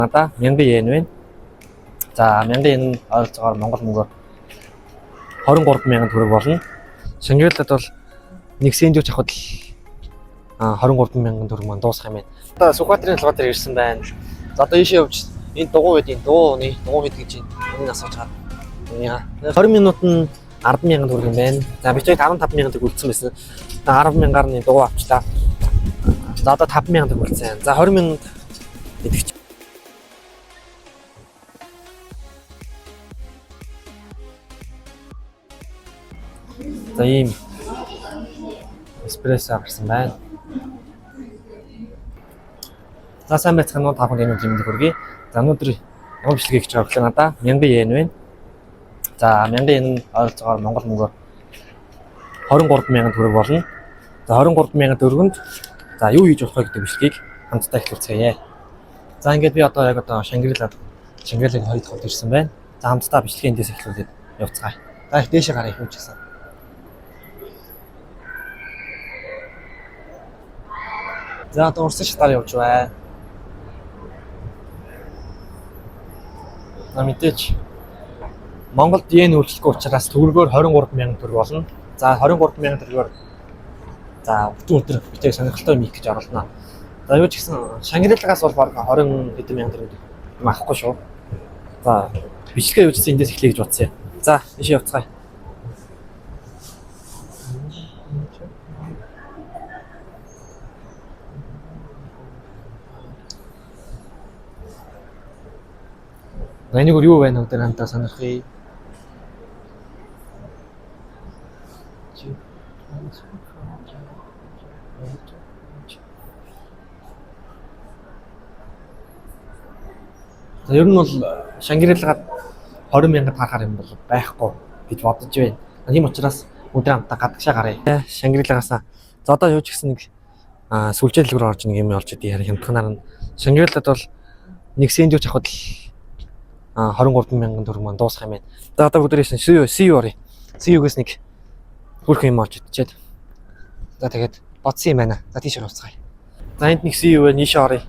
Надаа 1000 yen байна. За 1000 yen ойролцоогоор Монгол мөнгөөр 23000 төгрөг болно. Шангиралд бол нэг сэнжүүч авахд л 23000 төгрөг маань дуусах юм байна. Одоо Сүхбаатарын толгой дээр ирсэн байна. За одоо ийшээ явж энэ дугуй байдیں۔ Дуу хэд гэж энэ асууж чад. 20 минут нь 100000 төгрөг юм байна. За би ч 15000 төгрөг үлдсэн байсан. 100000-аар нь дугуй авчлаа. За одоо 5000 төгрөг үлдсэн. За 20 минут идэх. За ийм эспрессо гарсан байна. За сайн байцгаана уу та бүхэн энэ өдрийн хүргэе. За өнөөдөр ямар бичлэгийг хийж байгаа вэ? Надаа 1000 yen байна. За 1000 yen ойролцоогоор Монгол мөнгөөр 23000 төгрөг болно. За 23000 төгрөгөнд за юу хийж болох вэ гэдэг бичлэгийг хамтдаа эхлүүлцгээе. За ингээд би одоо яг Шангиралыг хоёр дахь удаа ирсэн байна. За хамтдаа бичлэгийн эндээс эхлүүлээд явцгаая. За их дээшээ гараа ихүүч гэсэн. За одоо урсан шатаар явж байна. Мэдээч Монголд yen үйлчлэхгүй учраас төгрөгөөр 23000 төгрөг болно. За 23000 төгрөгөөр за өдөр битээ сонирхолтой юм их гэж оруулнаа. За юу ч гэсэн Шангиралгаас бол баг 20 хэдэн мянган төгрөг юм авахгүй шүү. За бичлэгээ юужсэн эндээс эхлэе гэж бодсон юм. За ийшээ явцгаая. Энийг юу байна вэ гэдэг хамтаа сонирхъя. За ер нь бол Шангиралгаад 20000 таарахаар юм бол байхгүй гэж бодож байна. Тийм учраас өдөр хамтаа гадагшаа гаръя. Шангиралагаас за одоо юу ч гэсэн нэг сүлжээлгөр орж нэг юм олж идэе. Хямдханаар нь Шангиралд бол нэг сэнжүүч авахд л 23000 төгрөг маань дуусах юм байна. За одоо өдрөөс нь CU-гээс нэг хүрх юм олж идчихэд. За тэгээд бодсон юм байна. За тийш орцгаая. За энд нэг CU байна. Ийшээ оръё.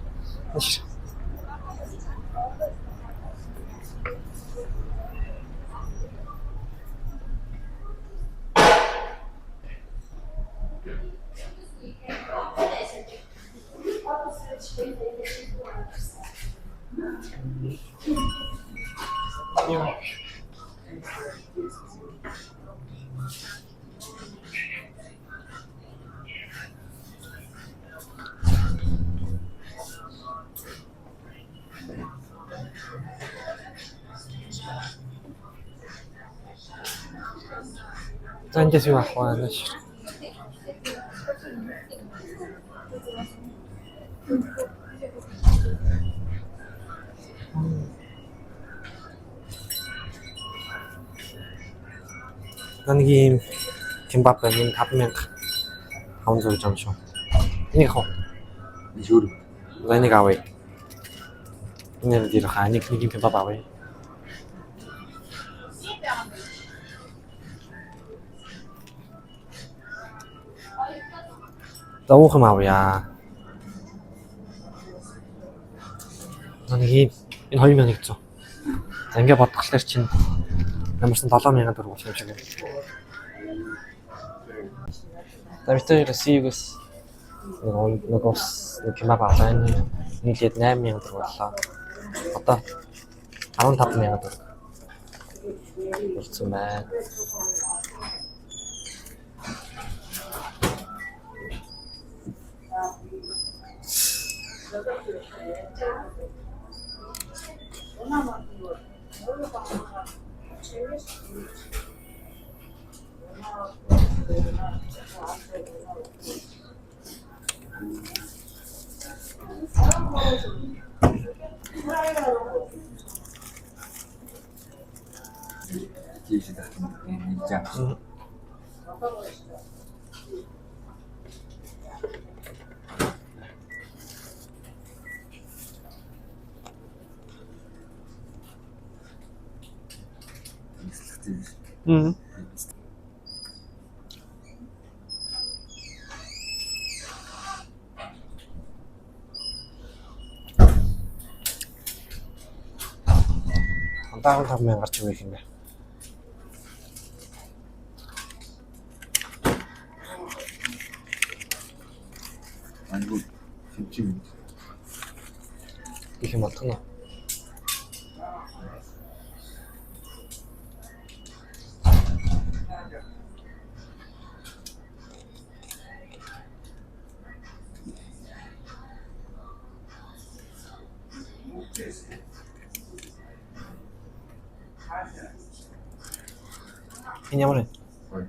За эндээс юу авах вэ? Нэг юм кимбап байна. 5500 жам шүү. Энийг авах. Шүүр. Энийг авъя. Энийг дээр хаа нэг кимбап авъя. За уухам авъя. Нэг энэ 2100. За ингээ бодглохлоор чинь ямарсан 7000 төгрөг болох юм шиг байна. За битээр CU-гээс нэг ус нэг кимбап авлаа. Нийлээд 8000 төгрөг боллоо. Одоо 15000 төгрөг болсон байна. Даавар 5,000 гарч ирэх юм бэ. 아이고 김치 Их юм болтгоно. Энэ ямар вэ?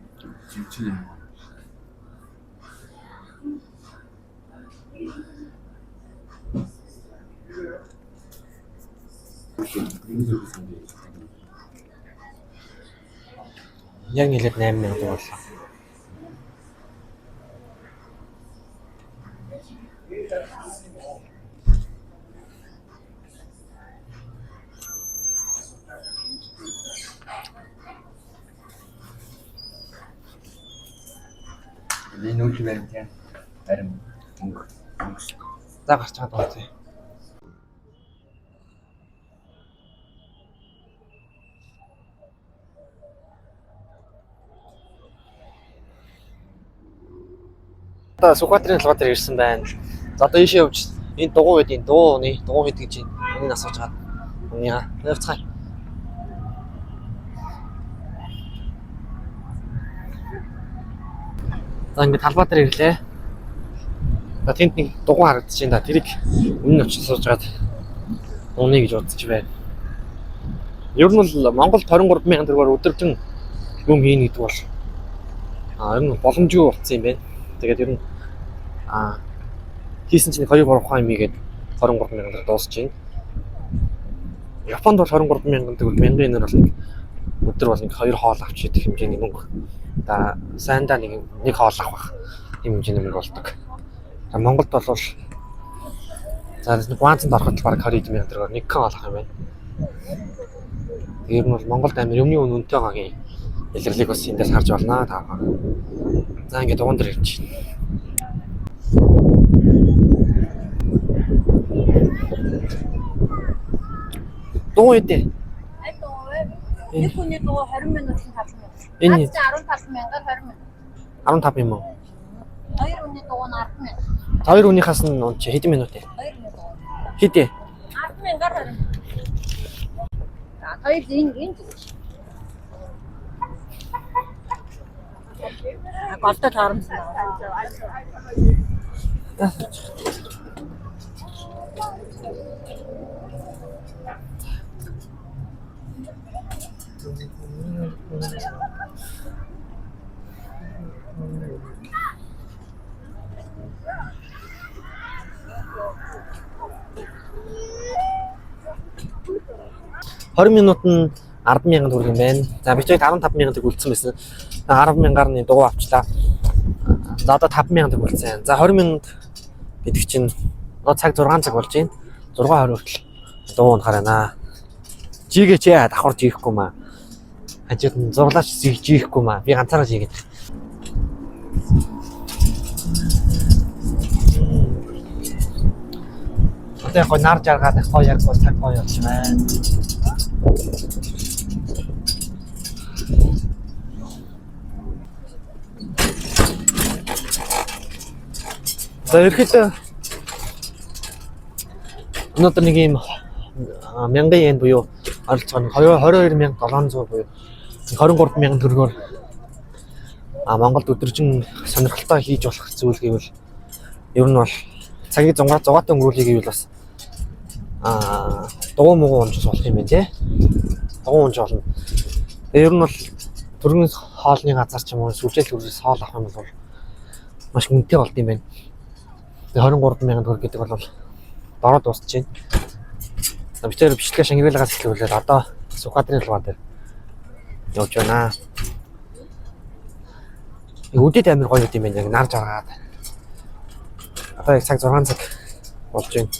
김치 Яг нийлээд 8,000 боллоо. энэ үйл баримт яа харин мөнгө За гарч байгаа даа тий. Одоо Сүхбаатарын толгой дээр ирсэн байна. За одоо ийшээ явж энэ дугуй байдیں۔ Дууны дугуй хийдэг чинь энэ асууж байгаа. Униа. Нэвцгай. За ингээд талбай дээр ирлээ. За тэнд нэг дугуй харагдаж байна да. Тэрийг өмнө очиж сууж гаад унаа гэж бодож байна. Ер нь бол Монголд 23,000 төгрөгөөр өдөржин юм хийнэ гэдэг бол ер нь боломжгүй болсон юм байна. Тэгээд ер нь хийсэн чинь 2-3 ухаан юм игээд 23,000 төгрөг дуусч байна. Японд бол 23,000 төгрөг 1000 yen-аар бол өдөр бол нэг 2 хоол авч идэх хэмжээний мөнгө. За сайндаа нэг хоол авах юм хэмжээний мөнгө болдог. Монголд бол за гуанцанд ороход баг 20,000 төгрөгөөр нэг хоол авах юм байна. Ер нь бол Монголд амир юмны үнэтэй байгаагийн илэрлийг бас эндээс харж байна та. За ингээд дугуун дээр ирж байна. Дугуй дээ. Нэг хүний дугуй 20 минутын 5 минут. Энэ 15,000-аар 20 минут. 15 юм уу? Хоёр хүний дугуй нь 10 минут. Хоёр үнийхээс нь чи хэдэн минут вэ? 2 минут. Хэдэ? 10,000-аар 20 минут. За хоёр энэ голтой таарамсан. Минут нь 10,000 төгрөг юм байна. За би ч 15,000 төгрөг үлдсэн байсан. 10,000-аар нь дугуй авчлаа. За одоо 5,000 төгрөг үлдсэн. За 20 минут гэдэг чинь цаг 6 цаг болж байна. 6:20 хүртэл дугуй унахаар байна. Жигээч яа давхар жигэхгүй маа. Хажууд нь зурлаач жигэхгүй маа. Би ганцаараа жигээд. Одоо яг нар жаргаад гоё яг цаг гоё болж байна. За ерөөхдөө өнөөдөр нэг юм 1000 yen буюу оролцоо нь 22,700 буюу 23,000 төгрөгөөр Монголд өдөржин сонирхолтой хийж болох зүйл гэвэл ер нь бол цагийг зугаатай өнгөрүүлэх гэвэл бас дугуй муугу унж болох юм байна тий. Дугуй унж болно. Ер нь бол төргийн хоолны газар ч юм уу сүлжээл хүрээс хоол авах юм бол маш үнэтэй болд юм байна. 23,000 төгрөг гэдэг бол бороо дуусч байна. Би тэр бичлэгээ Шангирлагаас эхлүүлээд одоо Сүхбаатарын толгой дээр явж байна. Үдэд амир гоё юм байна. Яг нар жаргаад. Одоо яг цаг 6 цаг болж байна.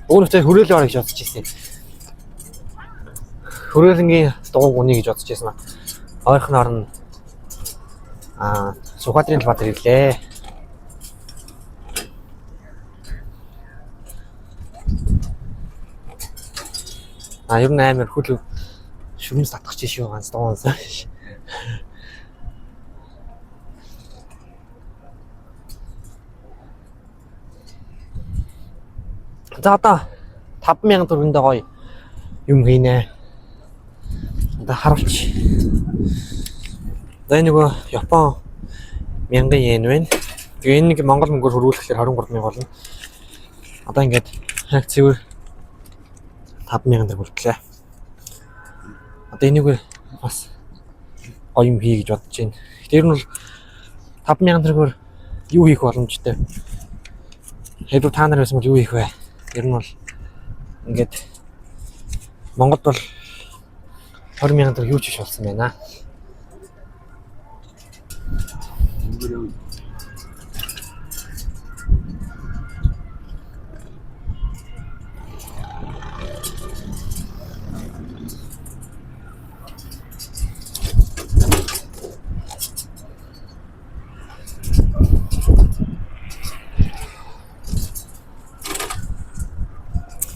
Өөрөөсөө хүрээлэн орё гэж бодож ирсэн. Хүрээлэнгийн дугуй гүний гэж бодож ирсэн. Ойрхоноор нь Сүхбаатарын толгой дээр ирлээ. Ер нь амар хөл шүрмэс татах чинь шүү ганц дуунсаа. За одоо 5,000 төгрөндөө гоё юм хийнэ. Одоо харуулч. За нөгөө Япон 1000 йен байна. Тэгээ энэ нэг Монгол мөнгөөр хөрвүүлэхээр 23,000 болно. Одоо ингээд цэвэр 5,000 төгрөг хүртлээ. Одоо энийг бас гоё юм хий гэж бодож байна. Тэр нь бол 5,000 төгрөгөөр юу хийх боломжтой? Хэдүү та нар байсан бол юу хийх вэ? Тэр нь бол ингээд Монголд бол 20,000 төгрөг юу ч биш болсон байна.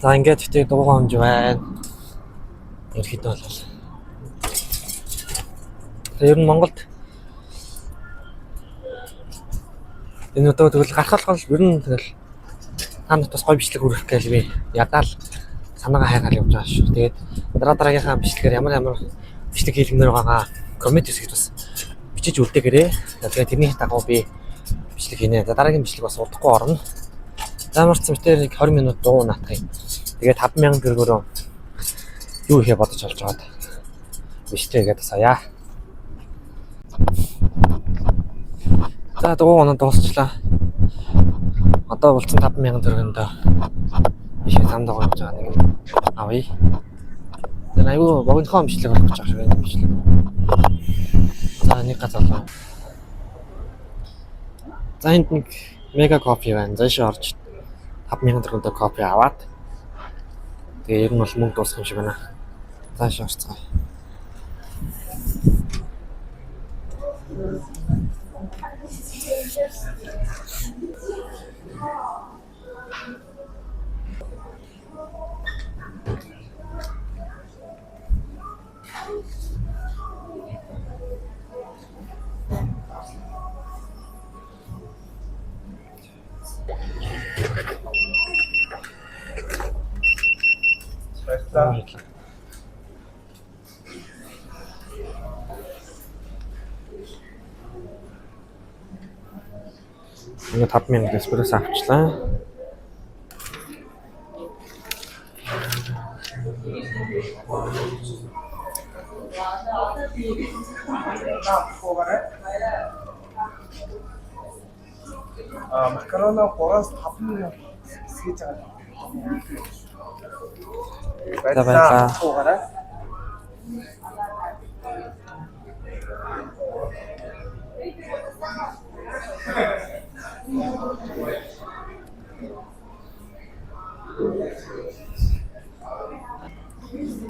За ингээд тэгтээ дуугаа онж байна. Ерхэд бол. Тэр нь Монголд энэ удаа тэгвэл гарахлах бол ер нь тэгэл та нарт бас гоё бичлэг хүргэх гэж би ядаал санаагаа хайгаал явж байгаа шүү. Тэгээд дараагийнхаа бичлэгээр ямар бичлэг хийлгэнээр байгаагаа коммент хийсгэж бас бичиж үлдээгээрэй. Тэгээд тэрний дагуу би бичлэг хийнэ. За дараагийн бичлэг бас удахгүй орно. За марцсан битээр нэг 20 минут дуу наатах юм. Тэгээд 5,000 төгрөгөөр юу ихе бодож олж аваад бичлэгээ тасаяа. За дууг дуусчлаа. Одоо болцсон 5,000 төгрөгөндөө бишээ замд байгаа гэж байгаа нэг авъя. Тэр аюу богинохон бичлэг болох гэж байгаа шүү энэ бичлэг. За нэг газар лаа. За энд нэг мега кофе байна. Зайшаа орж 5,000 төгрөгөндөө кофе аваад тэгээ ер нь бол мөнгө дуусах юм шиг байна. Зайшаа орцгоо. Ингээд 5,000 эспрессо авчлаа. Макароны 3-5 хэсгэж байгаа. Баярлалаа.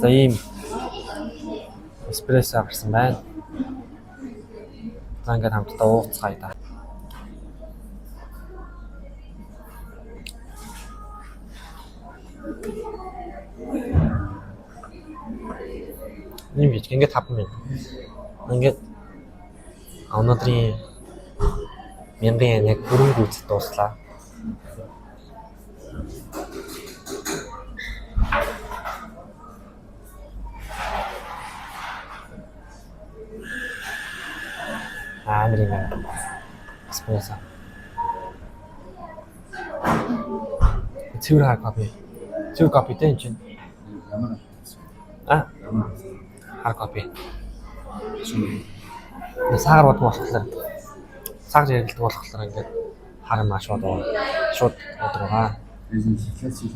За ийм эспрессо гарсан байна. За ингээд хамтдаа ууцгаая да. Ийм бич ингээд 5,000. Ингээд өнөөдрийн 1000 яг хөрөнгө үүсэлт дууслаа. Амрина. Эспрессо. Цэвэр кофе. Цэвэр кофе тэн чинь. Ямар Хар кофе. Сахар бодох болохоор цаг зэрэгэлдэг болохоор ингээд хар маш шууд удаа. бизнес хийх.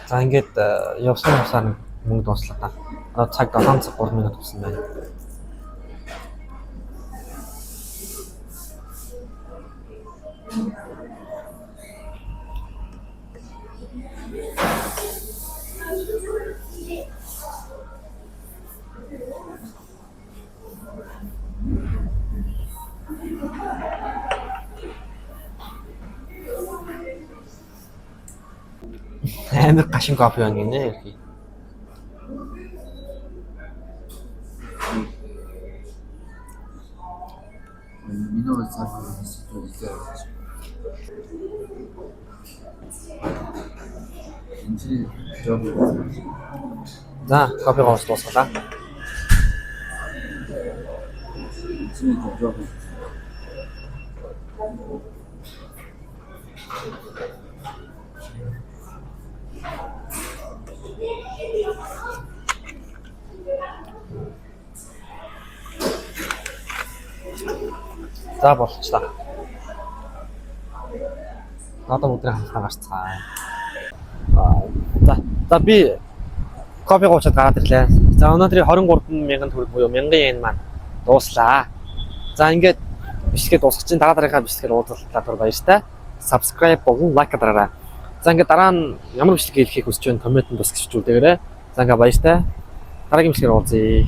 За ингээд явсан мөнгө дууслаа та. Одоо цаг 7 цаг 3 минут болсон байна. амар гашин кофе байна гинэ. Минут цааш хэлээ. Энд жоб. За, кофе гоос дуусгалаа. Жоб. За болчихлоо. Одоо өдрийн хамтаа гарцгаа. За би кофе гоочод гараад ирлээ. За өнөөдрийн 23,000 төгрөг буюу 1000 yen маань дууслаа. За ингээд бичлэгээ дуусгах чинь дараагийн бичлэгээр уулзалтаа тур баяртай. Subscribe болон лайк дараарай. За ингээд дараа нь ямар бичлэг хийхийг хүсэж байна комментод бас бичиж үлдээгээрэй. За ингээд баяртай. Дараагийн бичлэгээр уулзъя.